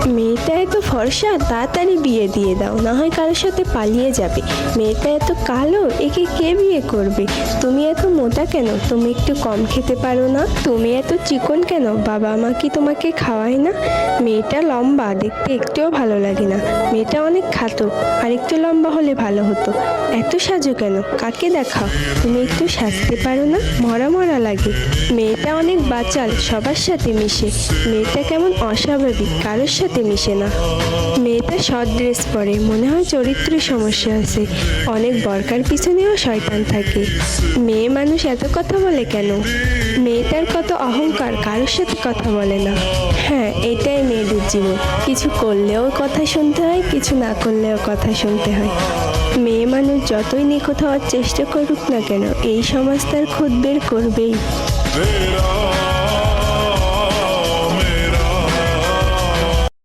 মেয়েটা এত ফর্সা, তাড়াতাড়ি বিয়ে দিয়ে দাও, না হয় কারোর সাথে পালিয়ে যাবে। মেয়েটা এত কালো, একে কে বিয়ে করবে? তুমি এত মোটা কেন? তুমি একটু কম খেতে পারো না? তুমি এত চিকন কেন? বাবা মা কি তোমাকে খাওয়ায় না? মেয়েটা লম্বা, দেখতে একটুও ভালো লাগে না। মেয়েটা অনেক খাটো, আর একটু লম্বা হলে ভালো হতো। এত সাজো কেন? কাকে দেখাও? তুমি একটু সাজতে পারো না? মরা মরা লাগে। মেয়েটা অনেক বাচাল, সবার সাথে মিশে। মেয়েটা কেমন অস্বাভাবিক, কারোর সাথে মিশে না। মেয়েটা শর্ট ড্রেস পরে, মনে হয় চরিত্র সমস্যা আছে। অনেক বরকার পিছনেও শয়তান থাকে। মেয়ে মানুষ এত কথা বলে কেন? মেয়েটার কত অহংকার, কারোর সাথে কথা বলে না। হ্যাঁ, এটাই মেয়েদের জীবন। কিছু করলেও কথা শুনতে হয়, কিছু না করলেও কথা শুনতে হয়। মেয়ে মানুষ যতই নিখুঁত হওয়ার চেষ্টা করুক না কেন, এই সমাজ তার খুঁত বের করবেই।